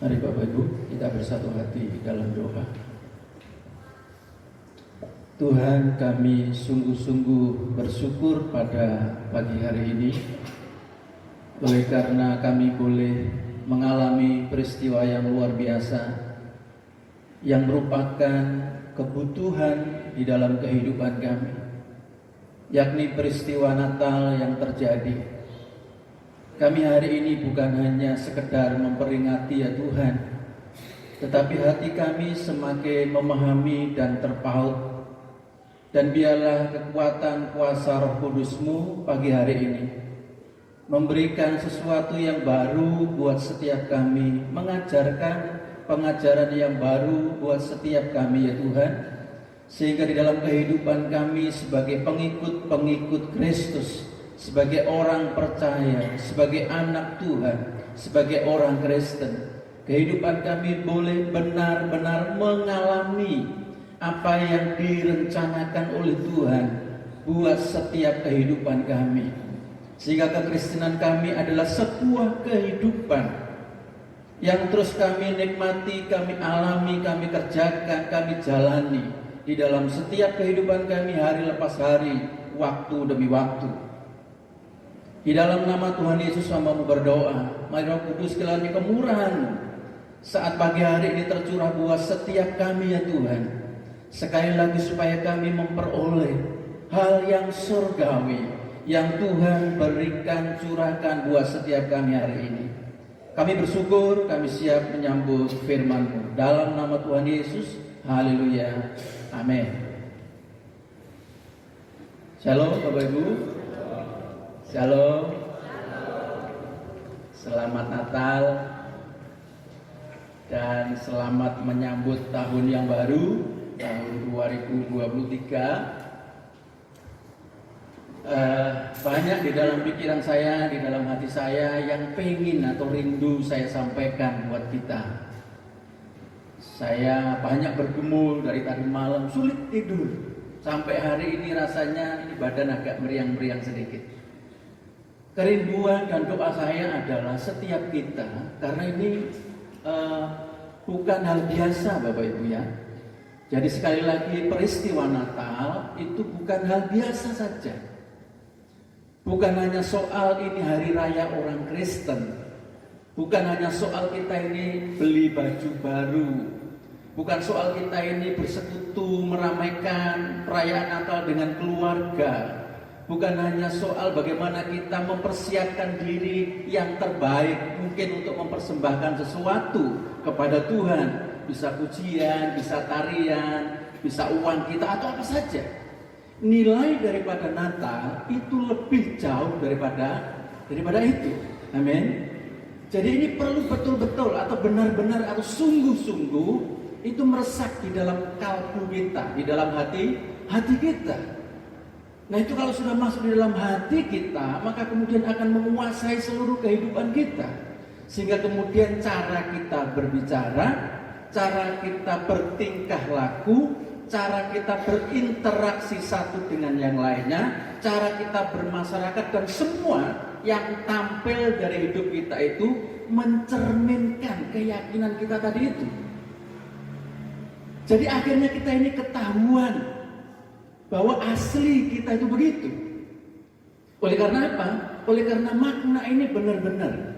Mari Bapak Ibu, kita bersatu hati dalam doa. Tuhan, kami sungguh-sungguh bersyukur pada pagi hari ini, oleh karena kami boleh mengalami peristiwa yang luar biasa yang merupakan kebutuhan di dalam kehidupan kami, yakni peristiwa Natal yang terjadi. Kami hari ini bukan hanya sekedar memperingati ya Tuhan, tetapi hati kami semakin memahami dan terpaut. Dan biarlah kekuatan kuasa Roh Kudus-Mu pagi hari ini memberikan sesuatu yang baru buat setiap kami, mengajarkan pengajaran yang baru buat setiap kami ya Tuhan, sehingga di dalam kehidupan kami sebagai pengikut Kristus, sebagai orang percaya, sebagai anak Tuhan, sebagai orang Kristen, kehidupan kami boleh benar-benar mengalami apa yang direncanakan oleh Tuhan buat setiap kehidupan kami, sehingga kekristenan kami adalah sebuah kehidupan yang terus kami nikmati, kami alami, kami kerjakan, kami jalani di dalam setiap kehidupan kami hari lepas hari, waktu demi waktu. Di dalam nama Tuhan Yesus hamba berdoa, mari Roh Kudus kiranya kemurahan saat pagi hari ini tercurah buat setiap kami ya Tuhan. Sekali lagi supaya kami memperoleh hal yang surgawi yang Tuhan berikan, curahkan buat setiap kami hari ini. Kami bersyukur, kami siap menyambut firman-Mu. Dalam nama Tuhan Yesus, haleluya, amin. Shalom Bapak Ibu. Shalom. Selamat Natal dan selamat menyambut tahun yang baru, tahun 2023. Banyak di dalam pikiran saya, di dalam hati saya yang pengen atau rindu saya sampaikan buat kita. Saya banyak bergumul dari tadi malam, sulit tidur. Sampai hari ini rasanya ini badan agak meriang-meriang sedikit. Kerinduan dan doa saya adalah setiap kita, karena ini bukan hal biasa Bapak Ibu ya. Jadi sekali lagi peristiwa Natal itu bukan hal biasa saja. Bukan hanya soal ini hari raya orang Kristen. Bukan hanya soal kita ini beli baju baru. Bukan soal kita ini bersekutu meramaikan perayaan Natal dengan keluarga. Bukan hanya soal bagaimana kita mempersiapkan diri yang terbaik mungkin untuk mempersembahkan sesuatu kepada Tuhan. Bisa pujian, bisa tarian, bisa uang kita atau apa saja. Nilai daripada Natal itu lebih jauh daripada itu. Amin. Jadi ini perlu betul-betul atau benar-benar atau sungguh-sungguh itu meresap di dalam kalbu kita, di dalam hati kita. Nah itu kalau sudah masuk di dalam hati kita, maka kemudian akan menguasai seluruh kehidupan kita. Sehingga kemudian cara kita berbicara, cara kita bertingkah laku, cara kita berinteraksi satu dengan yang lainnya, cara kita bermasyarakat dan semua yang tampil dari hidup kita itu mencerminkan keyakinan kita tadi itu. Jadi akhirnya kita ini ketahuan bahwa asli kita itu begitu. Oleh karena apa? Oleh karena makna ini benar-benar.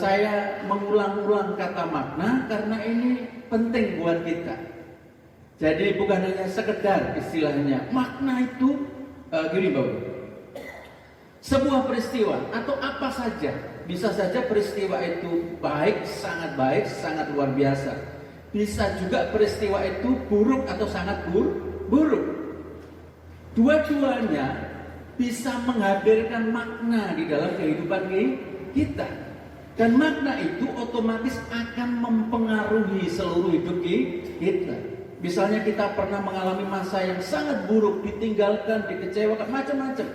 Saya mengulang-ulang kata makna karena ini penting buat kita. Jadi bukan hanya sekedar istilahnya. Makna itu gini Bapak. Sebuah peristiwa atau apa saja, bisa saja peristiwa itu baik, sangat luar biasa. Bisa juga peristiwa itu buruk atau sangat buruk. Dua-duanya bisa menghadirkan makna di dalam kehidupan kita. Dan makna itu otomatis akan mempengaruhi seluruh hidup kita. Misalnya kita pernah mengalami masa yang sangat buruk, ditinggalkan, dikecewakan, macam-macam.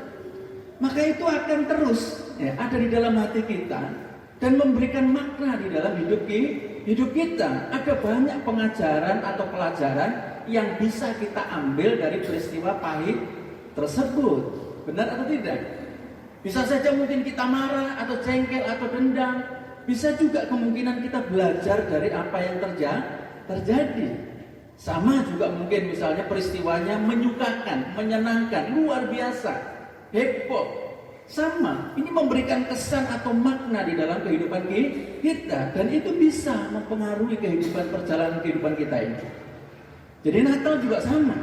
Maka itu akan terus ada di dalam hati kita dan memberikan makna di dalam hidup kita. Ada banyak pengajaran atau pelajaran yang bisa kita ambil dari peristiwa pahit tersebut. Benar atau tidak? Bisa saja mungkin kita marah atau jengkel atau dendam, Bisa juga kemungkinan kita belajar dari apa yang terjadi. Sama juga mungkin misalnya peristiwanya menyukakan, menyenangkan, luar biasa, heboh. Sama, ini memberikan kesan atau makna di dalam kehidupan kita, dan itu bisa mempengaruhi perjalanan kehidupan kita ini. Jadi Natal juga sama.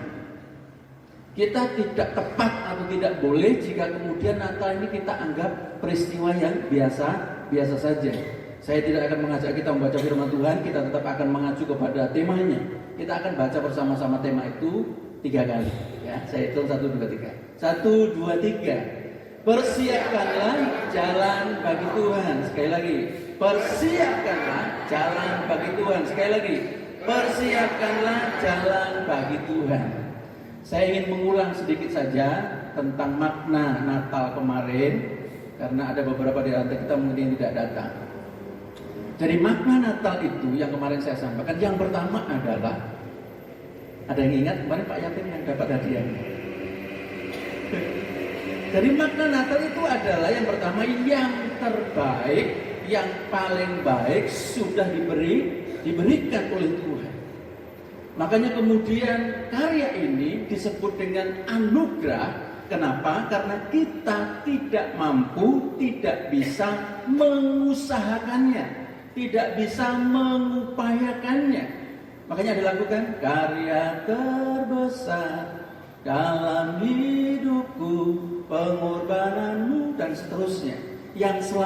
Kita tidak tepat atau tidak boleh jika kemudian Natal ini kita anggap peristiwa yang biasa saja. Saya tidak akan mengajak kita membaca firman Tuhan, kita tetap akan mengacu kepada temanya. Kita akan baca bersama-sama tema itu 3 kali. Ya, saya hitung 1, 2, 3. 1, 2, 3. Persiapkanlah jalan bagi Tuhan. Sekali lagi, persiapkanlah jalan bagi Tuhan. Sekali lagi, persiapkanlah jalan bagi Tuhan. Saya ingin mengulang sedikit saja tentang makna Natal kemarin, karena ada beberapa di antara kita mungkin tidak datang. Jadi makna Natal itu yang kemarin saya sampaikan, yang pertama adalah, ada yang ingat kemarin Pak Yatim yang dapat hadiah? Jadi makna Natal itu adalah yang pertama, yang terbaik, yang paling baik sudah diberikan oleh Tuhan. Makanya kemudian karya ini disebut dengan anugerah. Kenapa? Karena kita tidak mampu, tidak bisa mengusahakannya, tidak bisa mengupayakannya. Makanya dilakukan karya terbesar dalam hidupku, pengorbananmu, dan seterusnya. Yang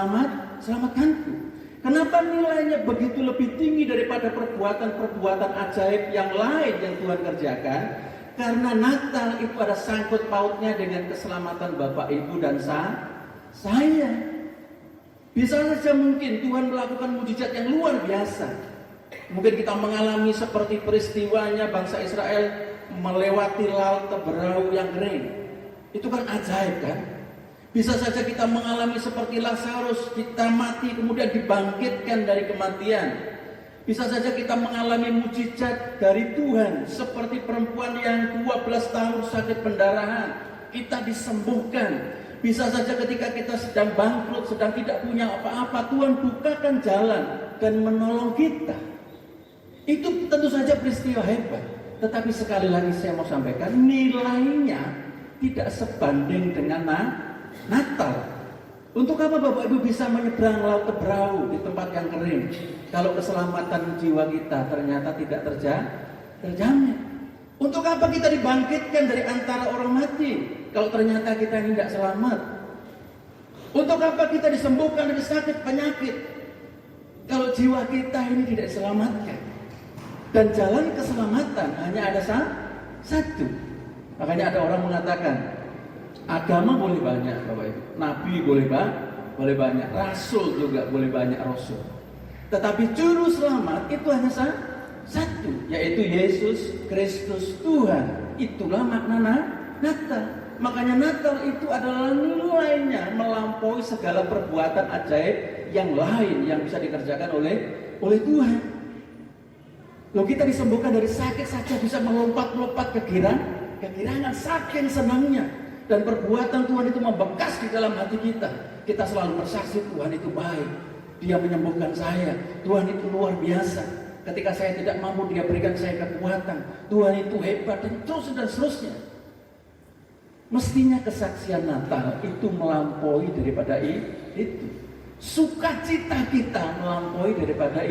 selamatkanku. Kenapa nilainya begitu lebih tinggi daripada perbuatan-perbuatan ajaib yang lain yang Tuhan kerjakan? Karena Natal itu ada sangkut pautnya dengan keselamatan Bapak, Ibu, dan saya. Bisa saja mungkin Tuhan melakukan mujizat yang luar biasa. Mungkin kita mengalami seperti peristiwanya bangsa Israel melewati laut Teberau yang kering. Itu kan ajaib kan? Bisa saja kita mengalami seperti Lazarus, kita mati kemudian dibangkitkan dari kematian. Bisa saja kita mengalami mujizat dari Tuhan, seperti perempuan yang 12 tahun sakit pendarahan, kita disembuhkan. Bisa saja ketika kita sedang bangkrut, sedang tidak punya apa-apa, Tuhan bukakan jalan dan menolong kita. Itu tentu saja peristiwa hebat. Tetapi sekali lagi saya mau sampaikan, nilainya tidak sebanding dengan Natal. Untuk apa Bapak Ibu bisa menyeberang laut Teberau di tempat yang kering, kalau keselamatan jiwa kita ternyata tidak terjamin? Untuk apa kita dibangkitkan dari antara orang mati, kalau ternyata kita ini tidak selamat? Untuk apa kita disembuhkan dari sakit penyakit, kalau jiwa kita ini tidak diselamatkan? Dan jalan keselamatan hanya ada satu. Makanya ada orang mengatakan, agama boleh banyak Bapak Ibu, nabi boleh banyak, rasul juga boleh banyak rasul. Tetapi juru selamat itu hanya satu, yaitu Yesus Kristus Tuhan. Itulah makna Natal. Makanya Natal itu adalah nilainya melampaui segala perbuatan ajaib yang lain yang bisa dikerjakan oleh Tuhan. Loh, kita disembuhkan dari sakit saja bisa melompat-lompat kegirangan, saking senangnya. Dan perbuatan Tuhan itu membekas di dalam hati kita. Kita selalu bersaksi, Tuhan itu baik, Dia menyembuhkan saya, Tuhan itu luar biasa. Ketika saya tidak mampu, Dia berikan saya kekuatan, Tuhan itu hebat, dan seterusnya. Mestinya kesaksian Natal itu melampaui daripada itu. Sukacita kita melampaui daripada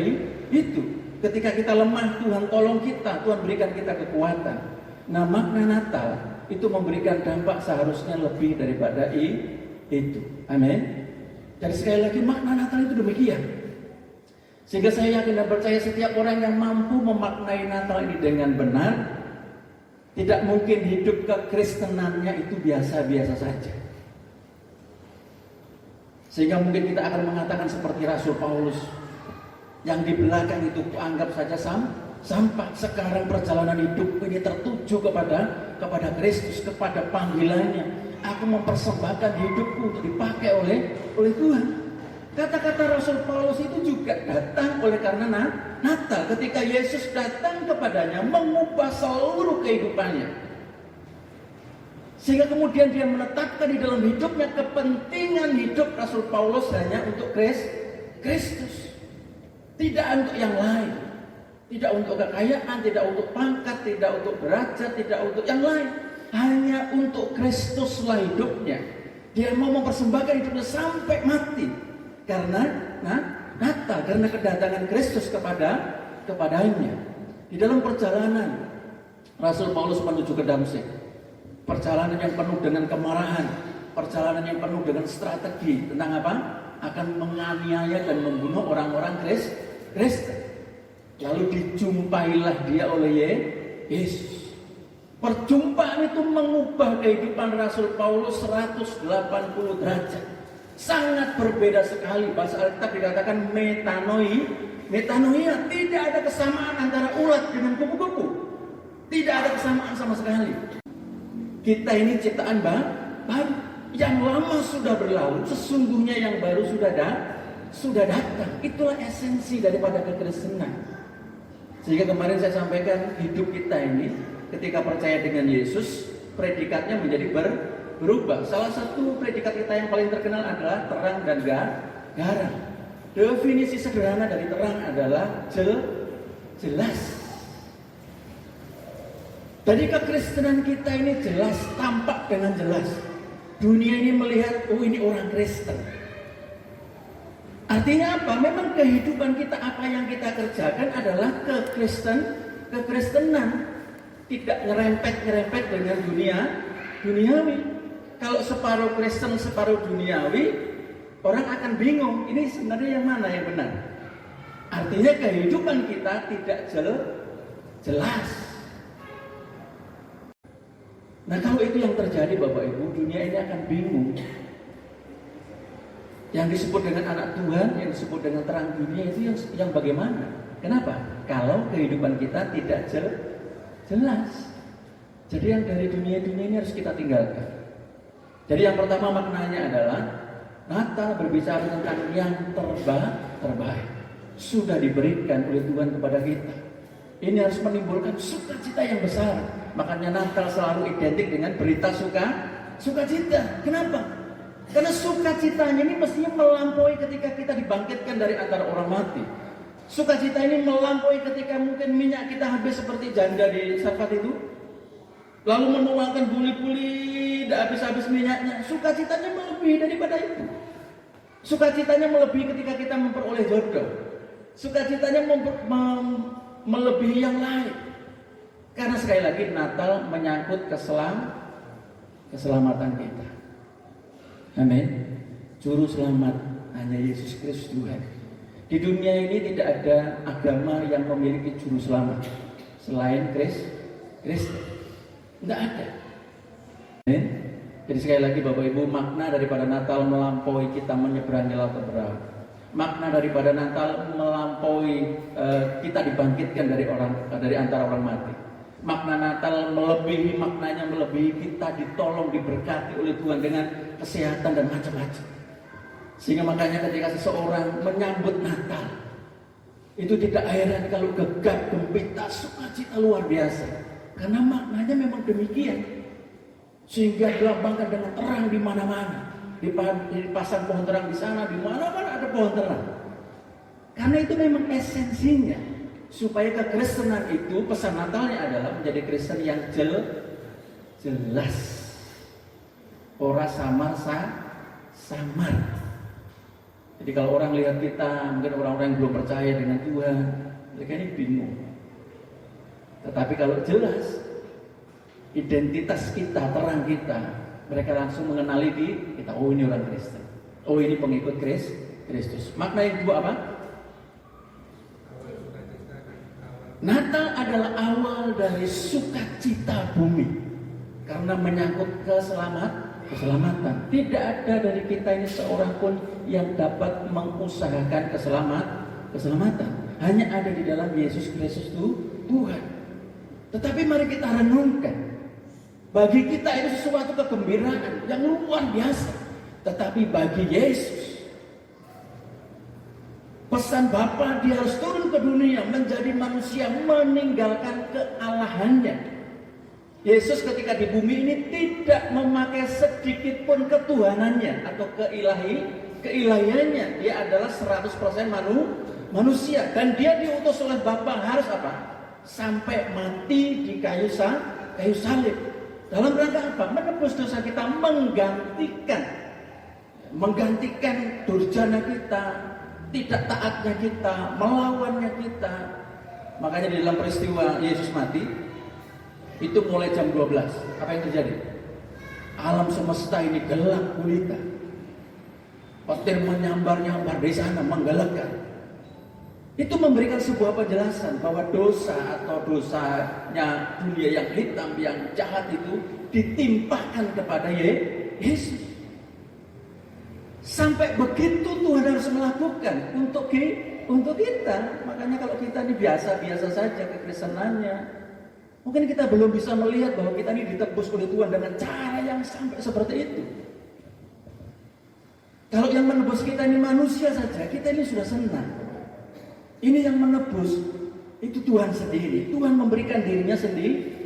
itu. Ketika kita lemah, Tuhan tolong kita, Tuhan berikan kita kekuatan. Nah, makna Natal itu memberikan dampak seharusnya lebih daripada itu. Amin. Jadi sekali lagi makna Natal itu demikian. Sehingga saya yakin dan percaya setiap orang yang mampu memaknai Natal ini dengan benar, tidak mungkin hidup kekristenannya itu biasa-biasa saja. Sehingga mungkin kita akan mengatakan seperti Rasul Paulus, yang di belakang itu anggap saja sampah. Sekarang perjalanan hidup ini tertuju kepada Kristus, kepada panggilannya. Aku mempersembahkan hidupku untuk dipakai oleh Tuhan. Kata-kata Rasul Paulus itu juga datang oleh karena Natal. Ketika Yesus datang kepadanya, mengubah seluruh kehidupannya. Sehingga kemudian dia menetapkan di dalam hidupnya kepentingan hidup Rasul Paulus hanya untuk Kristus. Tidak untuk yang lain. Tidak untuk kekayaan, tidak untuk pangkat, tidak untuk derajat, tidak untuk yang lain. Hanya untuk Kristuslah hidupnya. Dia mau mempersembahkan hidupnya sampai mati. Karena Natal, karena kedatangan Kristus kepadanya. Di dalam perjalanan Rasul Paulus menuju ke Damsyik, perjalanan yang penuh dengan kemarahan, perjalanan yang penuh dengan strategi tentang apa? Akan menganiaya dan membunuh orang-orang Kristen. Lalu dijumpailah dia oleh Yesus. Perjumpaan itu mengubah kehidupan Rasul Paulus 180 derajat. Sangat berbeda sekali. Bahasa Alkitab dikatakan metanoia. Tidak ada kesamaan antara ulat dengan kupu-kupu. Tidak ada kesamaan sama sekali. Kita ini ciptaan baru. Yang lama sudah berlalu, sesungguhnya yang baru sudah datang. Itulah esensi daripada kekristenan. Sehingga kemarin saya sampaikan, hidup kita ini ketika percaya dengan Yesus, predikatnya menjadi berubah. Salah satu predikat kita yang paling terkenal adalah terang dan garam. Definisi sederhana dari terang adalah jelas. Jadi kekristenan kita ini jelas, tampak dengan jelas. Dunia ini melihat, oh ini orang Kristen. Artinya apa? Memang kehidupan kita, apa yang kita kerjakan adalah kekristenan. Tidak nyerempet dengan duniawi. Kalau separuh Kristen, separuh duniawi, orang akan bingung, ini sebenarnya yang mana yang benar? Artinya kehidupan kita tidak jelas. Nah kalau itu yang terjadi Bapak Ibu, dunia ini akan bingung. Yang disebut dengan anak Tuhan, yang disebut dengan terang dunia itu yang bagaimana? Kenapa? Kalau kehidupan kita tidak jelas. Jadi yang dari dunia ini harus kita tinggalkan. Jadi yang pertama maknanya adalah Natal berbicara tentang yang terbaik. Sudah diberikan oleh Tuhan kepada kita. Ini harus menimbulkan sukacita yang besar. Makanya Natal selalu identik dengan berita sukacita. Kenapa? Karena sukacitanya ini mestinya melampaui ketika kita dibangkitkan dari antara orang mati. Sukacita ini melampaui ketika mungkin minyak kita habis seperti janda di Sarfat itu. Lalu menuangkan buli-buli, tidak habis-habis minyaknya. Sukacitanya melebihi daripada itu. Sukacitanya melebihi ketika kita memperoleh jodoh. Sukacitanya melebihi yang lain. Karena sekali lagi Natal menyangkut keselamatan kita. Amin. Juru selamat hanya Yesus Kristus Tuhan. Di dunia ini tidak ada agama yang memiliki juru selamat selain Kristus. Tidak ada. Amin. Jadi sekali lagi Bapak Ibu, makna daripada Natal melampaui kita menyeberangi laut berlaut. Makna daripada Natal melampaui kita dibangkitkan dari antara orang mati. Makna Natal maknanya melebihi kita ditolong, diberkati oleh Tuhan dengan kesehatan dan macam-macam. Sehingga makanya ketika seseorang menyambut Natal, itu tidak heran kalau gegap gempita, sukacita luar biasa. Karena maknanya memang demikian. Sehingga dilambangkan dengan terang di mana-mana. Dipasang pohon terang di sana, di mana-mana ada pohon terang. Karena itu memang esensinya. Supaya kekristenan itu, pesan Natalnya adalah menjadi Kristen yang jelas. Ora samar. Jadi kalau orang lihat kita, mungkin orang-orang yang belum percaya dengan Tuhan, mereka ini bingung. Tetapi kalau jelas, identitas kita, terang kita, mereka langsung mengenali kita, oh ini orang Kristen, oh ini pengikut Kristus. Makna yang kedua apa? Natal adalah awal dari sukacita bumi. Karena menyangkut keselamatan. Tidak ada dari kita ini seorang pun yang dapat mengusahakan keselamatan. Hanya ada di dalam Yesus Kristus Tuhan. Tetapi mari kita renungkan. Bagi kita ini sesuatu kegembiraan yang luar biasa. Tetapi bagi Yesus, pesan Bapa, dia harus turun ke dunia menjadi manusia, meninggalkan kealahannya. Yesus ketika di bumi ini tidak memakai sedikit pun ketuhanannya atau keilahiannya. Dia adalah 100% manusia. Dan dia diutus oleh Bapa harus apa? Sampai mati di kayu salib. Dalam rangka apa? Menebus dosa kita, menggantikan durjana kita, tidak taatnya kita, melawannya kita. Makanya di dalam peristiwa Yesus mati, itu mulai jam 12. Apa yang terjadi? Alam semesta ini gelap gulita. Petir menyambar-nyambar di sana, menggelapkan. Itu memberikan sebuah penjelasan bahwa dosa atau dosanya dunia yang hitam, yang jahat itu ditimpakan kepada Yesus. Sampai begitu Tuhan harus melakukan untuk kita. Makanya kalau kita ini biasa-biasa saja kekristenannya, mungkin kita belum bisa melihat bahwa kita ini ditebus oleh Tuhan dengan cara yang sampai seperti itu. Kalau yang menebus kita ini manusia saja, kita ini sudah senang. Ini yang menebus itu Tuhan sendiri. Tuhan memberikan dirinya sendiri.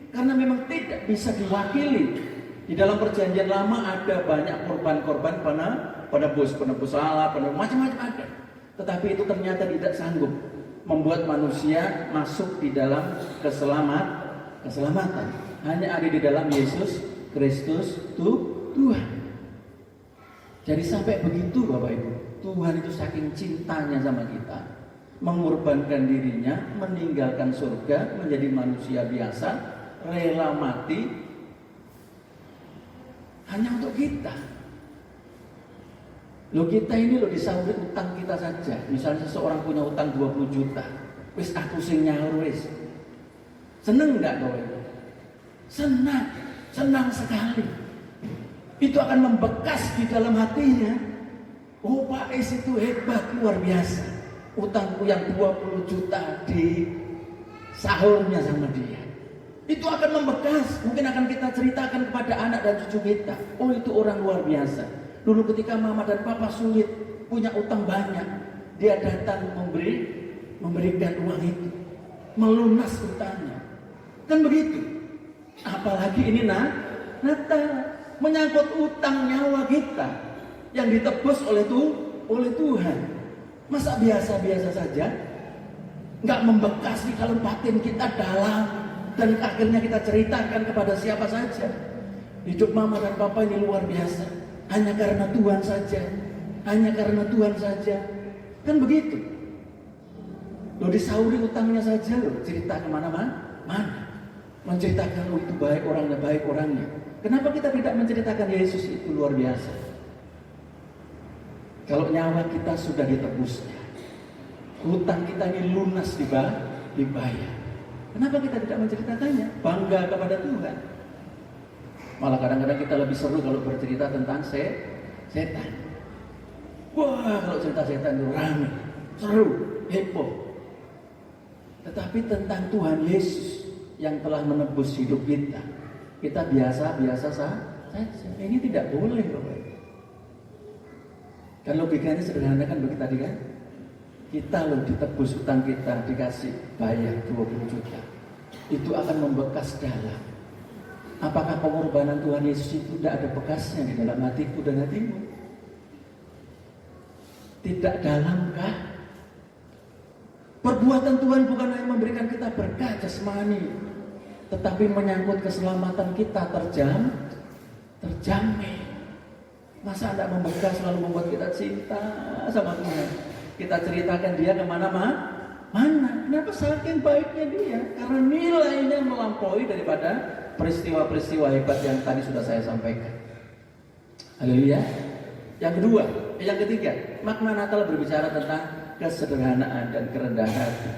Karena memang tidak bisa diwakili. Di dalam perjanjian lama ada banyak korban-korban penebus salah, penebus macam-macam ada. Tetapi itu ternyata tidak sanggup membuat manusia masuk di dalam keselamatan. Hanya ada di dalam Yesus Kristus Tuhan. Jadi sampai begitu Bapak Ibu, Tuhan itu saking cintanya sama kita, mengorbankan dirinya, meninggalkan surga, menjadi manusia biasa, rela mati hanya untuk kita. Loh, kita ini loh disauri utang kita saja. Misalnya seseorang punya utang 20 juta, wis aku sing nyaur wis. Seneng enggak Bapak Ibu? Senang sekali. Itu akan membekas di dalam hatinya. Oh, Pak Es itu hebat, luar biasa. Utangku yang 20 juta di sahurnya sama dia. Itu akan membekas. Mungkin akan kita ceritakan kepada anak dan cucu kita. Oh, itu orang luar biasa. Dulu ketika mama dan papa sulit, punya utang banyak, dia datang memberikan uang itu, melunas utangnya. Kan begitu. Apalagi ini Natal, menyangkut utang nyawa kita yang ditebus oleh Tuhan. Masa biasa-biasa saja, nggak membekas di dalam batin kita dalam, dan akhirnya kita ceritakan kepada siapa saja. Hidup mama dan papa ini luar biasa, hanya karena Tuhan saja. Kan begitu. Lo disauri utangnya saja, lo cerita kemana-mana, menceritakan lo itu baik orangnya. Kenapa kita tidak menceritakan Yesus itu luar biasa? Kalau nyawa kita sudah ditebusnya, hutang kita ini lunas dibayar. Kenapa kita tidak menceritakannya? Bangga kepada Tuhan. Malah kadang-kadang kita lebih seru kalau bercerita tentang setan. Wah, kalau cerita setan itu ramai, seru, heboh. Tetapi tentang Tuhan Yesus yang telah menebus hidup kita biasa-biasa saja. Ini tidak boleh Bapak Ibu. Kan logikanya sederhana kan begitu tadi kan? Kita loh ditebus utang kita, dikasih bayar 20 juta. Itu akan membekas dalam. Apakah pengorbanan Tuhan Yesus itu tidak ada bekasnya di dalam hatiku dan hatimu? Tidak dalamkah? Perbuatan Tuhan bukan hanya memberikan kita berkat jasmani, tetapi menyangkut keselamatan kita terjamin. Masa tidak membekas selalu membuat kita cinta sama Tuhan? Kita ceritakan dia kemana-mana. Kenapa saking baiknya dia? Karena nilainya melampaui daripada peristiwa-peristiwa hebat yang tadi sudah saya sampaikan. Haleluya. Yang ketiga, makna Natal berbicara tentang kesederhanaan dan kerendahan hati.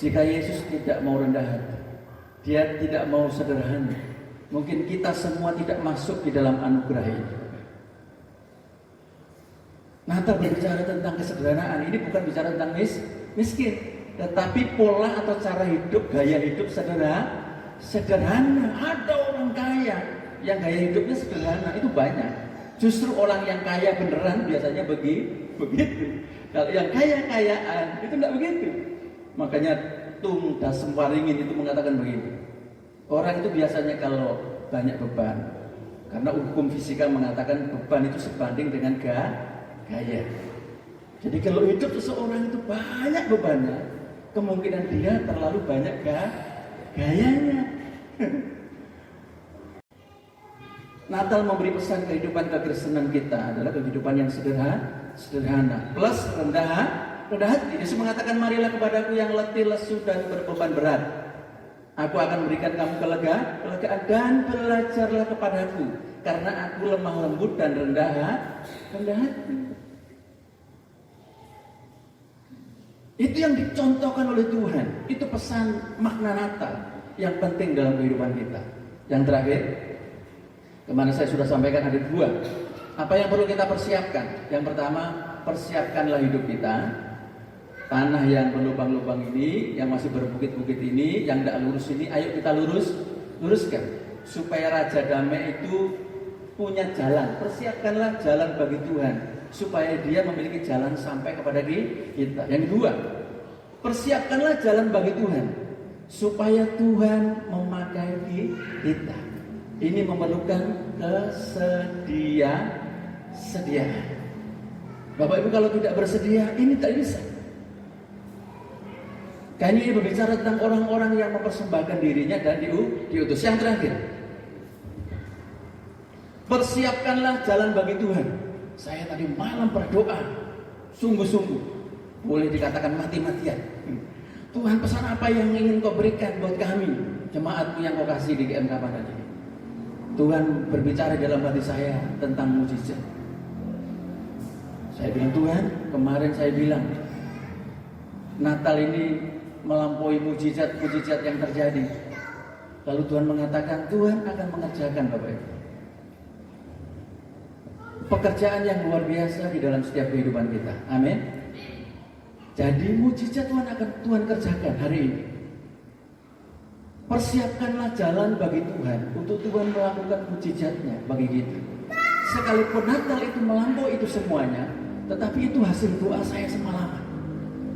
Jika Yesus tidak mau rendah hati, dia tidak mau sederhana, mungkin kita semua tidak masuk di dalam anugerah ini. Natal berbicara tentang kesederhanaan. Ini bukan bicara tentang miskin, tetapi pola atau cara hidup, gaya hidup sederhana. Ada orang kaya yang gaya hidupnya sederhana, itu banyak. Justru orang yang kaya beneran biasanya begitu. Kalau yang kaya-kayaan itu tidak begitu. Makanya Tung Dasem Waringin itu mengatakan begini. Orang itu biasanya kalau banyak beban, karena hukum fisika mengatakan beban itu sebanding dengan gaya. Jadi kalau hidup seseorang itu banyak bebannya, kemungkinan dia terlalu banyak gayanya. Natal memberi pesan kehidupan kekristenan kita adalah kehidupan yang sederhana, plus rendah hati. Yesus mengatakan, marilah kepadaku yang letih, lesu, dan berbeban berat. Aku akan memberikan kamu kelegaan, dan belajarlah kepadaku, karena aku lemah lembut dan rendah hati. Itu yang dicontohkan oleh Tuhan. Itu pesan makna Natal yang penting dalam kehidupan kita. Yang terakhir, kemana saya sudah sampaikan ada dua. Apa yang perlu kita persiapkan? Yang pertama, persiapkanlah hidup kita. Tanah yang berlubang-lubang ini, yang masih berbukit-bukit ini, yang tidak lurus ini, ayo kita luruskan. Supaya Raja Damai itu punya jalan. Persiapkanlah jalan bagi Tuhan, supaya dia memiliki jalan sampai kepada kita. Yang kedua, persiapkanlah jalan bagi Tuhan, supaya Tuhan memakai kita. Ini memerlukan kesediaan. Bapak Ibu kalau tidak bersedia, ini tak bisa. Karena ini berbicara tentang orang-orang yang mempersembahkan dirinya dan diutus. Yang terakhir, persiapkanlah jalan bagi Tuhan. Saya tadi malam berdoa sungguh-sungguh, boleh dikatakan mati-matian. Tuhan, pesan apa yang ingin kau berikan buat kami, jemaatmu yang kau kasih di GMK pada ini. Tuhan berbicara dalam hati saya tentang mujizat. Saya bilang, Tuhan, kemarin saya bilang Natal ini melampaui mujizat yang terjadi. Lalu Tuhan mengatakan, Tuhan akan mengerjakan, Bapak Ibu, pekerjaan yang luar biasa di dalam setiap kehidupan kita. Amin. Jadi mujizat Tuhan kerjakan hari ini. Persiapkanlah jalan bagi Tuhan untuk Tuhan melakukan mujizatnya bagi kita. Sekalipun Natal itu melampaui itu semuanya, tetapi itu hasil doa saya semalaman.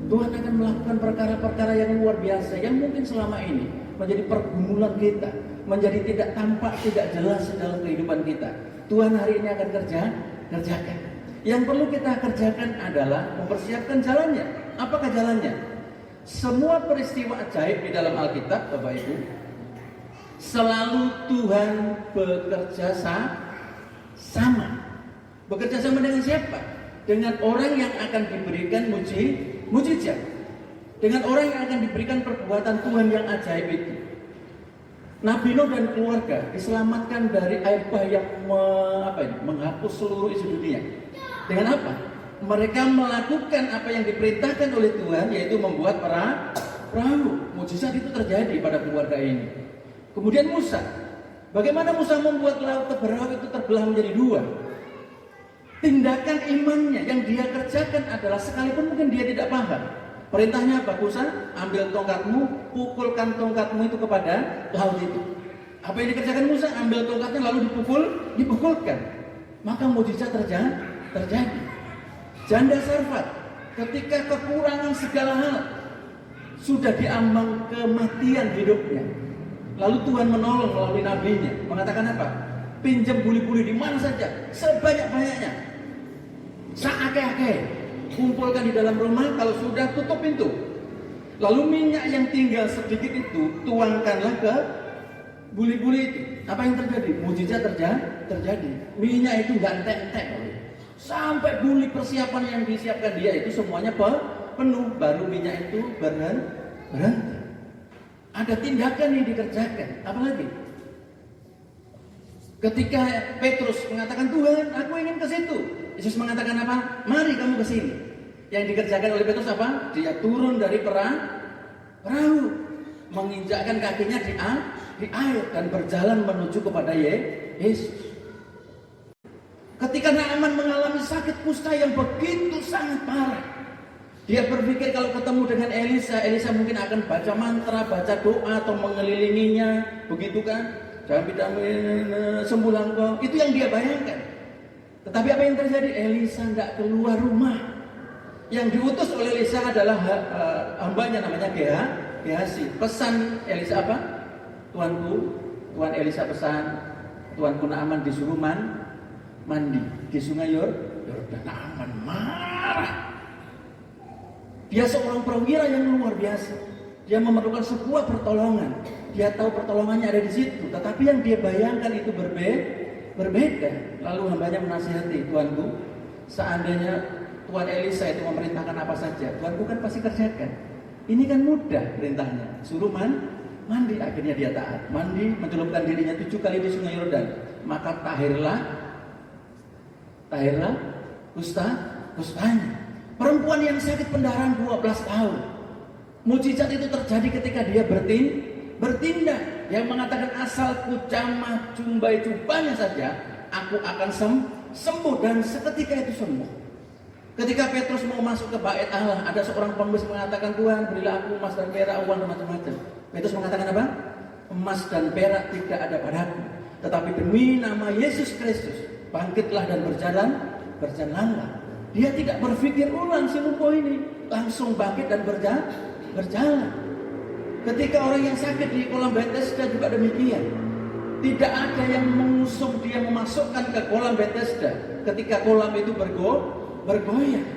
Tuhan akan melakukan perkara-perkara yang luar biasa yang mungkin selama ini menjadi pergumulan kita, menjadi tidak tampak, tidak jelas dalam kehidupan kita. Tuhan hari ini akan kerjakan. Yang perlu kita kerjakan adalah mempersiapkan jalannya. Apakah jalannya? Semua peristiwa ajaib di dalam Alkitab, Bapak Ibu, selalu Tuhan bekerja sama. Bekerja sama dengan siapa? Dengan orang yang akan diberikan mujizat. Dengan orang yang akan diberikan perbuatan Tuhan yang ajaib itu. Nabi Nuh dan keluarga diselamatkan dari air bah yang menghapus seluruh isi dunia. Dengan apa? Mereka melakukan apa yang diperintahkan oleh Tuhan, yaitu membuat perahu. Mujizat itu terjadi pada keluarga ini. Kemudian Musa. Bagaimana Musa membuat laut perahu itu terbelah menjadi dua? Tindakan imannya yang dia kerjakan adalah, sekalipun mungkin dia tidak paham, perintahnya apa? Musa, ambil tongkatmu, pukulkan tongkatmu itu kepada laut itu. Apa yang dikerjakan Musa? Ambil tongkatnya lalu dipukulkan. Maka mujizat terjadi. Janda Sarfat, ketika kekurangan segala hal, sudah diambang kematian hidupnya, lalu Tuhan menolong melalui nabinya, mengatakan apa? Pinjam buli-buli di mana saja, sebanyak-banyaknya, seakeh-akeh, kumpulkan di dalam rumah, kalau sudah tutup pintu. Lalu minyak yang tinggal sedikit itu tuangkanlah ke buli-buli itu. Apa yang terjadi? Mujizat terjadi. Minyak itu nggak entek-entek, sampai buli persiapan yang disiapkan dia itu semuanya penuh, baru minyak itu berhenti. Ada tindakan yang dikerjakan. Apalagi ketika Petrus mengatakan, Tuhan, aku ingin ke situ. Yesus mengatakan apa? Mari kamu ke sini. Yang dikerjakan oleh Petrus apa? Dia turun dari perahu, menginjakkan kakinya di air dan berjalan menuju kepada Yesus. Ketika Naaman mengalami sakit kusta yang begitu sangat parah, dia berpikir kalau ketemu dengan Elisa mungkin akan baca mantra, baca doa atau mengelilinginya, begitu kan? Jangan sembuhlah engkau. Itu yang dia bayangkan. Tetapi apa yang terjadi? Elisa nggak keluar rumah. Yang diutus oleh Elisa adalah hambanya namanya Gehazi. Pesan Elisa apa? Tuan Elisa pesan, tuanku Naaman disuruh mandi di sungai Yordan. Naaman marah. Dia seorang perwira yang luar biasa. Dia memerlukan sebuah pertolongan. Dia tahu pertolongannya ada di situ. Tetapi yang dia bayangkan itu berbeda. Lalu hambanya menasihati, Tuanku, seandainya Tuan Elisa itu memerintahkan apa saja, Tuanku kan pasti kerjakan. Ini kan mudah perintahnya. Suruh mandi, akhirnya dia taat. Mandi, mencelupkan dirinya 7 kali di Sungai Yordan. Maka tahirlah kustanya. Perempuan yang sakit pendarahan 12 tahun. Mujizat itu terjadi ketika dia bertindak. Yang mengatakan asalku jamah jumbai jubahnya saja, aku akan sembuh. Dan seketika itu sembuh. Ketika Petrus mau masuk ke bait Allah, ada seorang pengemis mengatakan, Tuhan berilah aku emas dan perak, uang dan macam-macam. Petrus mengatakan apa? Emas dan perak tidak ada padaku, tetapi demi nama Yesus Kristus bangkitlah dan berjalanlah. Dia tidak berpikir ulang si lumpuh ini, langsung bangkit dan berjalan. Ketika orang yang sakit di kolam Bethesda juga demikian. Tidak ada yang mengusung dia memasukkan ke kolam Bethesda ketika kolam itu bergoyang.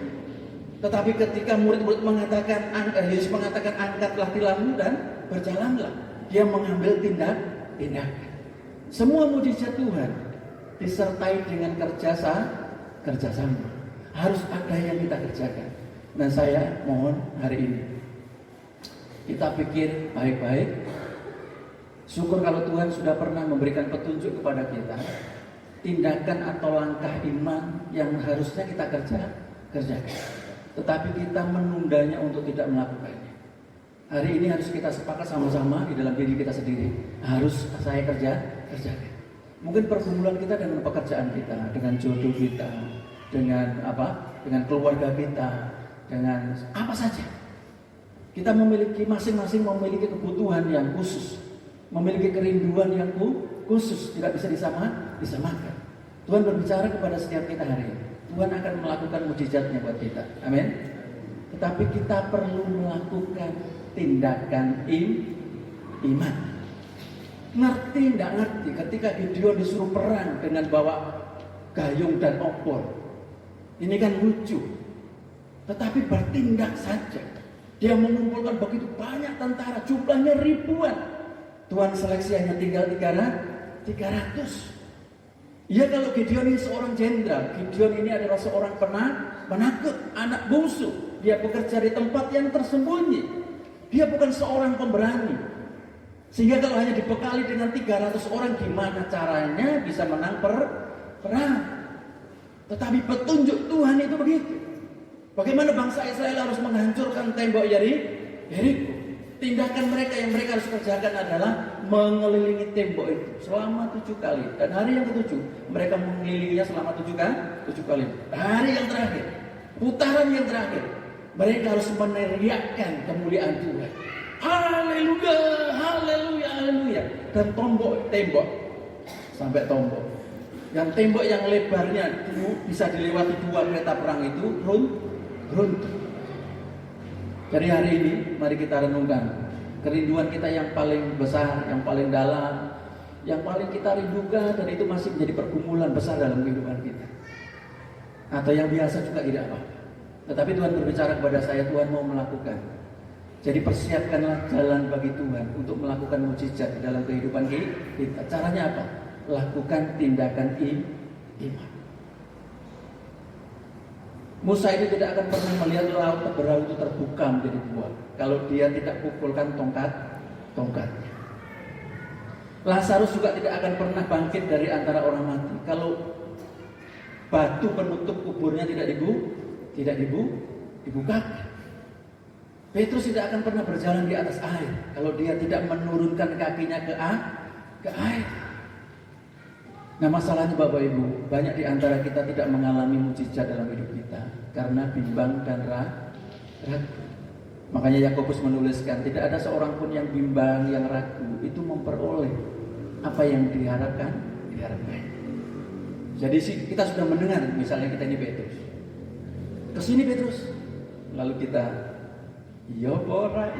Tetapi ketika murid-murid mengatakan, Yesus mengatakan angkatlah tilammu dan berjalanlah, dia mengambil tindakan. Semua mujizat Tuhan disertai dengan kerjasama. Harus ada yang kita kerjakan. Nah, saya mohon hari ini kita pikir baik-baik. Syukur kalau Tuhan sudah pernah memberikan petunjuk kepada kita, tindakan atau langkah iman yang harusnya kita kerjakan. Tetapi kita menundanya untuk tidak melakukannya. Hari ini harus kita sepakat sama-sama di dalam diri kita sendiri. Harus saya kerjakan. Mungkin pergumulan kita dengan pekerjaan kita, dengan jodoh kita, dengan dengan keluarga kita, dengan apa saja. Kita masing-masing memiliki kebutuhan yang khusus, memiliki kerinduan yang khusus, tidak bisa disamakan. Tuhan berbicara kepada setiap kita hari ini. Tuhan akan melakukan mujizatnya buat kita. Amin. Tetapi kita perlu melakukan tindakan iman. Ngerti tidak ngerti ketika Gideon disuruh perang dengan bawa gayung dan obor. Ini kan lucu. Tetapi bertindak saja. Dia mengumpulkan begitu banyak tentara, jumlahnya ribuan. Tuhan seleksi hanya tinggal 300. Ya, kalau Gideon ini seorang jenderal, Gideon ini adalah seorang penakut, anak bungsu. Dia bekerja di tempat yang tersembunyi. Dia bukan seorang pemberani. Sehingga kalau hanya dibekali dengan 300 orang, gimana caranya bisa menang perang? Tetapi petunjuk Tuhan itu begitu. Bagaimana bangsa Israel harus menghancurkan tembok Yeriko. Tindakan mereka yang mereka harus kerjakan adalah mengelilingi tembok itu selama 7 kali. Dan hari yang ke-7 mereka mengelilinginya selama 7 kali. Hari yang terakhir, putaran yang terakhir, mereka harus meneriakkan kemuliaan Tuhan. Haleluya, haleluya, haleluya. Dan tembok sampai tombok. Yang tembok yang lebarnya bisa dilewati 2 kereta perang itu runtuh. Jadi hari ini mari kita renungkan kerinduan kita yang paling besar, yang paling dalam, yang paling kita rindukan, dan itu masih menjadi pergumulan besar dalam kehidupan kita. Atau yang biasa juga tidak apa-apa. Tetapi Tuhan berbicara kepada saya, Tuhan mau melakukan. Jadi persiapkanlah jalan bagi Tuhan untuk melakukan mujizat di dalam kehidupan kita. Caranya apa? Lakukan tindakan iman. Musa itu tidak akan pernah melihat laut berau itu terbuka menjadi 2 kalau dia tidak pukulkan tongkatnya. Lazarus juga tidak akan pernah bangkit dari antara orang mati kalau batu penutup kuburnya tidak dibukakan. Petrus tidak akan pernah berjalan di atas air kalau dia tidak menurunkan kakinya ke air. Nah, masalahnya Bapak Ibu, banyak di antara kita tidak mengalami mujizat dalam hidup kita karena bimbang dan ragu. Makanya Yakobus menuliskan, tidak ada seorang pun yang bimbang, yang ragu itu memperoleh apa yang diharapkan. Jadi kita sudah mendengar, misalnya kita ini Petrus. Kesini Petrus, lalu kita ya ora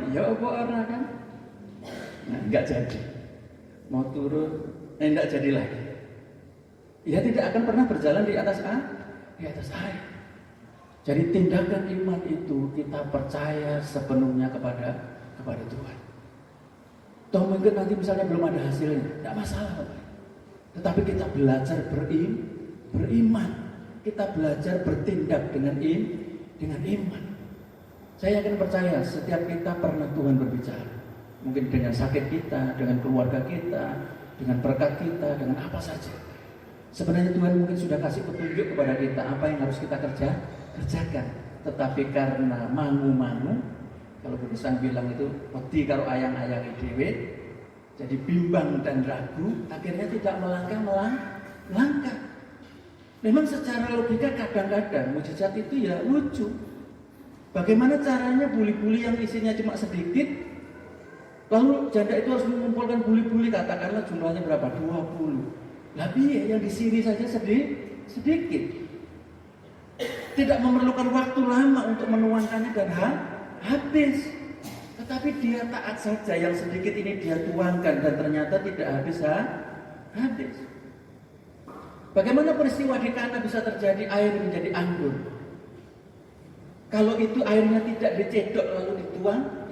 kan? Nah, enggak jadi. Mau turun, enggak jadi lagi. Ia tidak akan pernah berjalan di di atas air. Jadi tindakan iman itu kita percaya sepenuhnya kepada Tuhan. Toh mungkin nanti misalnya belum ada hasilnya, tidak masalah Bapak. Tetapi kita belajar beriman. Kita belajar bertindak dengan iman. Saya yakin percaya setiap kita pernah Tuhan berbicara. Mungkin dengan sakit kita, dengan keluarga kita, dengan berkat kita, dengan apa saja. Sebenarnya Tuhan mungkin sudah kasih petunjuk kepada kita apa yang harus kita kerjakan. Tetapi karena mangu-mangu, kalau Budisan bilang itu wedi karo ayang-ayang dhewe, jadi bimbang dan ragu, akhirnya tidak melangkah. Memang secara logika kadang-kadang mujizat itu ya lucu. Bagaimana caranya buli-buli yang isinya cuma sedikit, lalu janda itu harus mengumpulkan buli-buli, katakanlah jumlahnya berapa? 20. Tapi yang di sini saja sedikit. Tidak memerlukan waktu lama untuk menuangkannya dan habis. Tetapi dia taat saja, yang sedikit ini dia tuangkan dan ternyata tidak habis. Bagaimana peristiwa di Kana bisa terjadi air menjadi anggur? Kalau itu airnya tidak dicedok lalu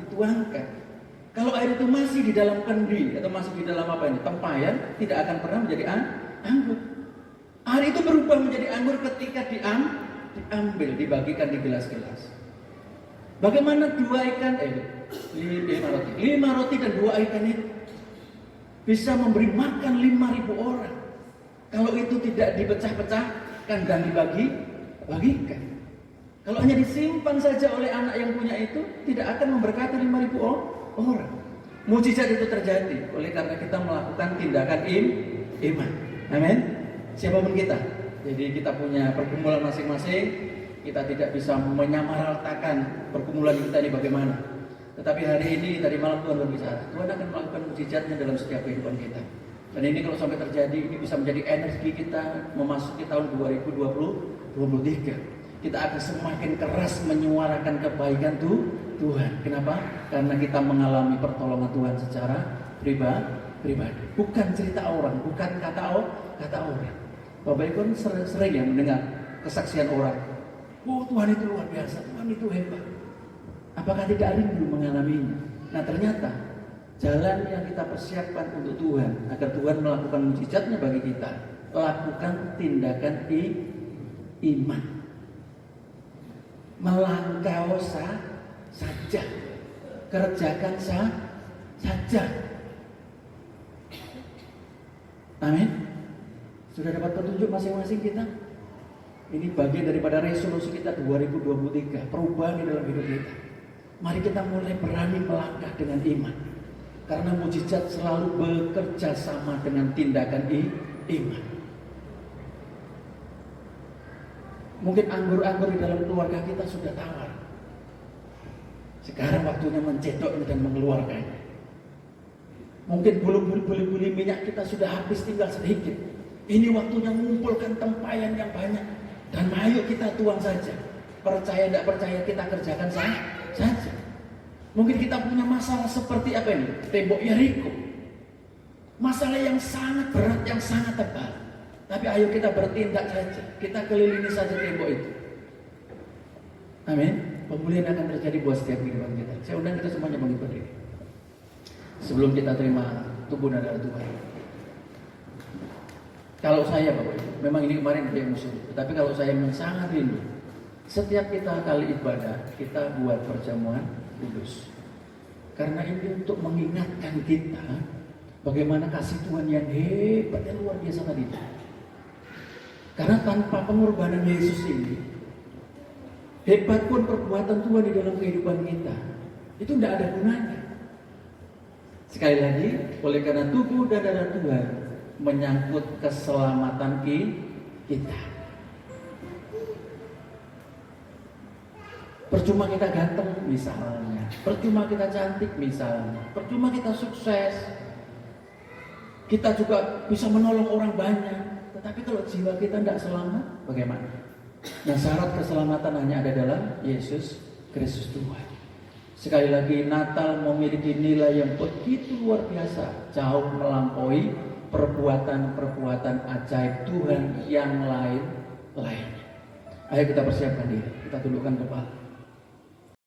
dituangkan. Kalau air itu masih di dalam kendi atau masih di dalam tempayan, tidak akan pernah menjadi anggur. Air itu berubah menjadi anggur ketika diambil, dibagikan di gelas-gelas. Bagaimana 5 roti dan 2 ikan itu bisa memberi makan 5.000 orang? Kalau itu tidak dipecah-pecahkan dan dibagikan. Kalau hanya disimpan saja oleh anak yang punya itu, tidak akan memberkati 5.000 orang. Mujizat itu terjadi oleh karena kita melakukan tindakan iman. Amin. Siapapun kita. Jadi kita punya pergumulan masing-masing. Kita tidak bisa menyamaratakan pergumulan kita ini bagaimana. Tetapi hari ini, tadi malam Tuhan berbicara, Tuhan akan melakukan mujizatnya dalam setiap kehidupan kita. Dan ini kalau sampai terjadi, ini bisa menjadi energi kita memasuki tahun 2023. Kita akan semakin keras menyuarakan kebaikan Tuhan. Kenapa? Karena kita mengalami pertolongan Tuhan secara pribadi. Bukan cerita orang, bukan kata orang. Bapak Ibu sering ya mendengar kesaksian orang. Oh, Tuhan itu luar biasa, Tuhan itu hebat. Apakah tidak rindu mengalaminya? Nah, ternyata jalan yang kita persiapkan untuk Tuhan, agar Tuhan melakukan mujizatnya bagi kita, lakukan tindakan iman. Melangkau saja, kerjakan saja. Amin. Sudah dapat petunjuk masing-masing kita? Ini bagian daripada resolusi kita 2023, perubahan di dalam hidup kita. Mari kita mulai berani melangkah dengan iman. Karena mujizat selalu bekerja sama dengan tindakan iman. Mungkin anggur-anggur di dalam keluarga kita sudah tawar. Sekarang waktunya mencedoknya dan mengeluarkannya. Mungkin bulu-bulu minyak kita sudah habis, tinggal sedikit. Ini waktunya mengumpulkan tempayan yang banyak. Dan ayo kita tuang saja. Percaya tidak percaya kita kerjakan saja. Mungkin kita punya masalah seperti apa ini? Tembok Yeriko. Masalah yang sangat berat, yang sangat tebal. Tapi ayo kita bertindak saja. Kita kelilingi saja tembok itu. Amin. Pemulihan akan terjadi buat setiap kehidupan kita. Saya undang kita semuanya bangkit berdiri. Sebelum kita terima tubuh dan darah Tuhan. Kalau saya Bapak Ibu, memang ini kemarin dia musuh. Tapi kalau saya memang sangat rindu. Setiap kita kali ibadah, kita buat perjamuan kudus. Karena ini untuk mengingatkan kita bagaimana kasih Tuhan yang hebat dan luar biasa tadi. Karena tanpa pengorbanan Yesus ini, hebat pun perbuatan Tuhan di dalam kehidupan kita, itu tidak ada gunanya. Sekali lagi, oleh karena tubuh dan darah Tuhan menyangkut keselamatan kita. Percuma kita ganteng misalnya, percuma kita cantik misalnya, percuma kita sukses, kita juga bisa menolong orang banyak. Tetapi kalau jiwa kita tidak selamat, bagaimana? Nah, syarat keselamatan hanya ada dalam Yesus Kristus Tuhan. Sekali lagi, Natal memiliki nilai yang begitu luar biasa, jauh melampaui perbuatan-perbuatan ajaib Tuhan yang lain-lainnya. Ayo kita persiapkan diri, kita tundukkan kepala.